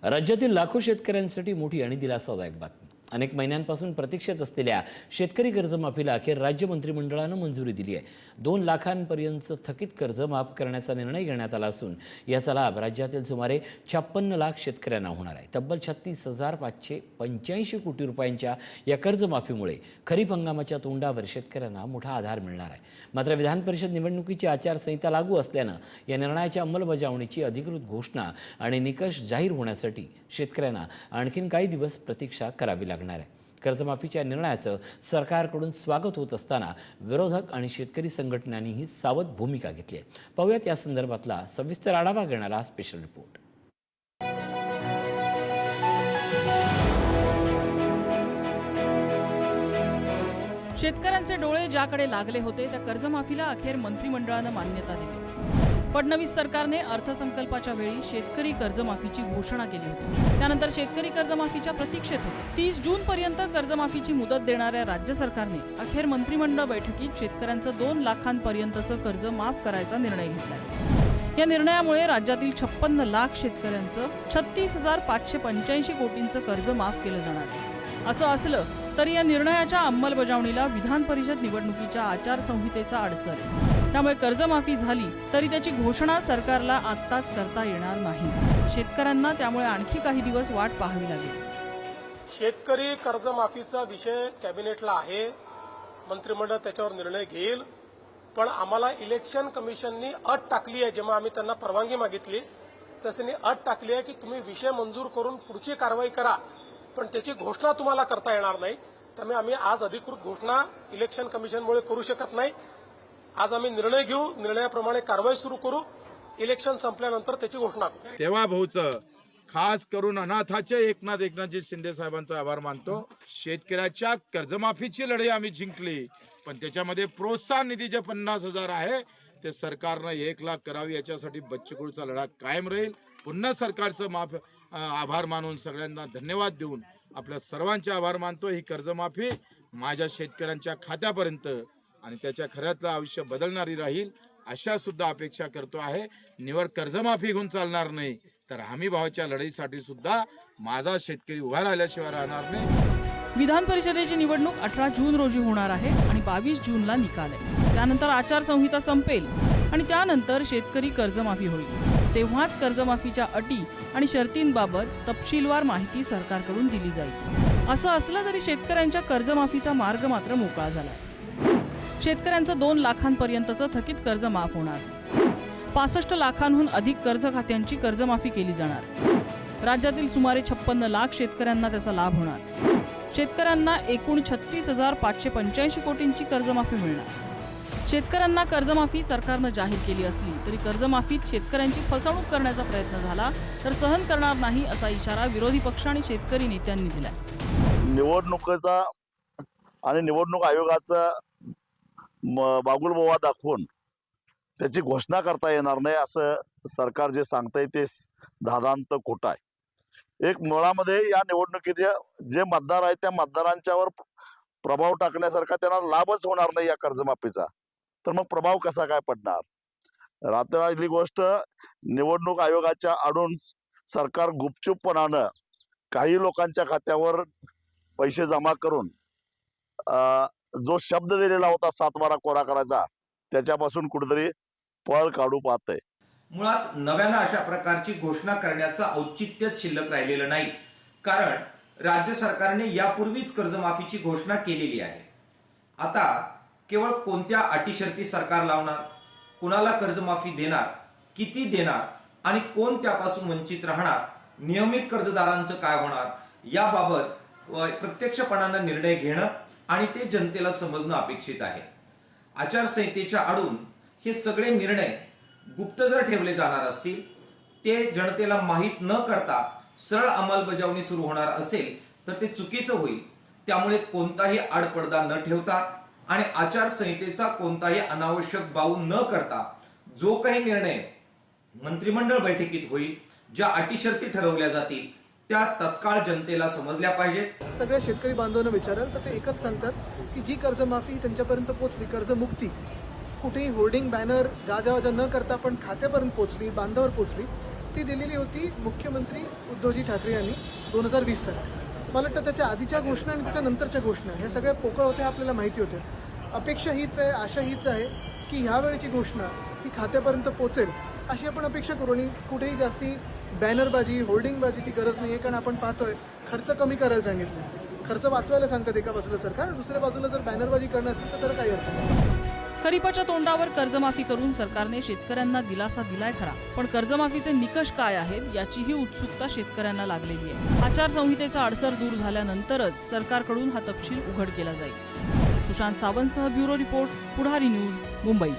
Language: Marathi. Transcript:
राज्यातील लाखो शेतकऱ्यांसाठी मोठी आणि दिलासादायक बातमी। अनेक महिन्यांपासून प्रतीक्षेत असलेल्या शेतकरी कर्जमाफीला अखेर राज्य मंत्रिमंडळाने मंजुरी दिली आहे। 2 लाखांपर्यंतचं थकीत कर्ज माफ करण्याचा निर्णय घेण्यात आला असून याचा लाभ राज्यातील सुमारे 56 लाख शेतकऱ्यांना होणार आहे। तब्बल 36,585 कोटी रुपयांच्या या कर्जमाफीमुळे खरीप हंगामाच्या तोंडावर शेतकऱ्यांना मोठा आधार मिळणार आहे। मात्र विधान परिषद निवडणुकीची आचारसंहिता लागू असल्याने या निर्णयाच्या अंमलबजावणीची अधिकृत घोषणा आणि निकष जाहीर होण्यासाठी शेतकऱ्यांना आणखीन काही दिवस प्रतीक्षा करावी लागणार आहे। कर्जमाफीच्या निर्णयाचं सरकारकडून स्वागत होत असताना विरोधक आणि शेतकरी संघटनांनीही सावध भूमिका घेतली आहे। पाहूयात या संदर्भातला सविस्तर आढावा घेणारा स्पेशल रिपोर्ट। शेतकऱ्यांचे डोळे ज्याकडे लागले होते त्या कर्जमाफीला अखेर मंत्रिमंडळाने मान्यता दिली। फडणवीस सरकारने अर्थसंकल्पाच्या वेळी शेतकरी कर्जमाफीची घोषणा केली होती। त्यानंतर शेतकरी कर्जमाफीच्या प्रतीक्षेत होते। 30 जून पर्यंत कर्जमाफीची मुदत देणाऱ्या राज्य सरकारने अखेर मंत्रिमंडळ बैठकीत शेतकऱ्यांचं 2 लाखांपर्यंतचं कर्ज माफ करायचा निर्णय घेतला। या निर्णयामुळे राज्यातील 56 लाख शेतकऱ्यांचं 36,585 कोटींचं कर्ज माफ केलं जाणार आहे। असं असलं तरी या निर्णयाच्या अंमलबजावणीला विधान परिषद निवडणुकीच्या आचारसंहितेचा अडसर आहे। त्यामुळे कर्जमाफी झाली तरी त्याची घोषणा सरकारला आत्ताच करता येणार नाही। शेतकऱ्यांना त्यामुळे आणखी काही दिवस वाट पाहावी लागेल। शेतकरी कर्जमाफीचा विषय कॅबिनेटला आहे, मंत्रिमंडळ त्याच्यावर निर्णय घेईल। पण आम्हाला इलेक्शन कमिशननी अट टाकली आहे, जेव्हा आम्ही त्यांना परवानगी मागितली तसं त्यांनी अट टाकली आहे की तुम्ही विषय मंजूर करून पुढची कारवाई करा, पण त्याची घोषणा तुम्हाला करता येणार नाही। त्यामुळे आम्ही आज अधिकृत घोषणा इलेक्शन कमिशनमुळे करू शकत नाही। आज आम्ही निर्णय घेऊ, निर्णयाप्रमाणे कारवाई सुरू करू, इलेक्शन संपल्यानंतर त्याची घोषणा करू। तेव्हा भाऊचं खास करून अनाथाचे एकनाथजी शिंदे साहेबांचा आभार मानतो। शेतकऱ्याच्या कर्जमाफीची लढाई आम्ही जिंकली, पण त्याच्यामध्ये प्रोत्साहन निधी जे 50,000 आहे ते सरकारनं 1 लाख करावी, याच्यासाठी बच्चूकडूचा लढा कायम राहील। पुन्हा सरकारचं आभार मानून सगळ्यांना धन्यवाद देऊन आपल्या सर्वांचे आभार मानतो। ही कर्जमाफी माझ्या शेतकऱ्यांच्या खात्यापर्यंत आणि त्याच्या खऱ्यातलं आयुष्य बदलणारी राहील अशा सुद्धा अपेक्षा करतो आहे। निवड कर्जमाफी घेऊन चालणार नाही, तर हमी भावाच्या लढाईसाठी सुद्धा माझा शेतकरी उभा राहिल्याशिवाय राहणार नाही। विधान परिषदेची निवडणूक 18 जून रोजी होणार आहे आणि 22 जूनला निकाल आहे। त्यानंतर आचारसंहिता संपेल आणि त्यानंतर शेतकरी कर्जमाफी होईल। तेव्हाच कर्जमाफीच्या अटी आणि शर्तींबाबत तपशीलवार माहिती सरकारकडून दिली जाईल। असं असलं तरी शेतकऱ्यांच्या कर्जमाफीचा मार्ग मात्र मोकळा झालाय। शेतकऱ्यांचं 2 लाखांपर्यंतचं थकीत कर्ज माफ होणार। 65 लाखांहून अधिक कर्ज खात्यांची कर्जमाफी केली जाणार। राज्यातील सुमारे 56 लाख शेतकऱ्यांना त्याचा लाभ होणार। शेतकऱ्यांना एकूण 36,585 कोटींची कर्जमाफी मिळणार। शेतकऱ्यांना कर्जमाफी सरकारनं जाहीर केली असली तरी कर्जमाफीत शेतकऱ्यांची फसवणूक करण्याचा प्रयत्न झाला तर सहन करणार नाही असा इशारा विरोधी पक्ष आणि शेतकरी नेत्यांनी दिलाय। निवडणुकीचा आणि निवडणूक आयोगाचा बागुलबोवा दाखवून त्याची घोषणा करता येणार नाही असं सरकार जे सांगतंय ते धादांत खोटं आहे। एक मुळामध्ये या निवडणुकीचे जे मतदार आहेत त्या मतदारांच्यावर प्रभाव टाकण्यासारखा त्यांना लाभच होणार नाही या कर्जमाफीचा, तर मग प्रभाव कसा काय पडणार। रात्रली गोष्ट, निवडणूक आयोगाच्या आडून सरकार गुपचूपपणानं काही लोकांच्या खात्यावर पैसे जमा करून जो शब्द दिलेला होता 7/12 कोरा करायचा, त्याच्यापासून कुठेतरी पळ काढू पाहतंय। मुळात नव्यानं अशा प्रकारची घोषणा करण्याचं औचित्य शिल्लक राहिलेलं नाही, कारण राज्य सरकारने यापूर्वीच कर्जमाफीची घोषणा केलेली आहे। आता केवळ कोणत्या अटी शर्ती सरकार लावणार, कुणाला कर्जमाफी देणार, किती देणार आणि कोण त्यापासून वंचित राहणार, नियमित कर्जदारांचं काय होणार याबाबत प्रत्यक्षपणानं निर्णय घेणं आणि ते जनतेला समजणं अपेक्षित आहे। आचारसंहितेच्या आडून हे सगळे निर्णय गुप्त जर ठेवले जाणार असतील, ते जनतेला माहीत न करता सरळ अंमलबजावणी सुरू होणार असेल तर ते चुकीचं होईल। त्यामुळे कोणताही आडपडदा न ठेवता आणि आचारसंहितेचा कोणताही अनावश्यक बाऊ न करता जो काही निर्णय मंत्रिमंडळ बैठकीत होईल, ज्या अटी शर्ती ठरवल्या जातील त्या तत्काळ जनतेला समजल्या पाहिजेत। सगळ्या शेतकरी बांधवांना विचाराल तर ते एकच सांगतात की जी कर्जमाफी त्यांच्यापर्यंत पोहोचली, कर्जमुक्ती कुठेही होर्डिंग बॅनर गाजावाजा न करता पण खात्यापर्यंत पोहोचली, बांधावर पोहोचली, ती दिलेली होती मुख्यमंत्री उद्धवजी ठाकरे यांनी 2020 साली. मला वाटतं त्याच्या आधीच्या घोषणा आणि त्याच्या नंतरच्या घोषणा ह्या सगळ्या पोकळ होत्या, आपल्याला माहिती होत्या. अपेक्षा हीच आहे, आशा हीच आहे की ह्यावेळची घोषणा ही खात्यापर्यंत पोहोचेल अशी आपण अपेक्षा करू. आणि कुठेही जास्ती बॅनरबाजी होर्डिंगबाजीची गरज नाही आहे, कारण आपण पाहतोय खर्च कमी करायला सांगितलं, खर्च वाचवायला सांगतात एका बाजूला सरकार, दुसऱ्या बाजूला जर बॅनरबाजी करणं असेल तर त्याला काही अर्थ नाही. खरीपाच्या तोंडावर कर्जमाफी करून सरकारने शेतकऱ्यांना दिलासा दिलाय खरा, पण कर्जमाफीचे निकष काय आहेत याचीही उत्सुकता शेतकऱ्यांना लागलेली आहे. आचारसंहितेचा अडसर दूर झाल्यानंतरच सरकारकडून हा तपशील उघड केला जाईल. सुशांत सावंतसह ब्युरो रिपोर्ट, पुढारी न्यूज, मुंबई.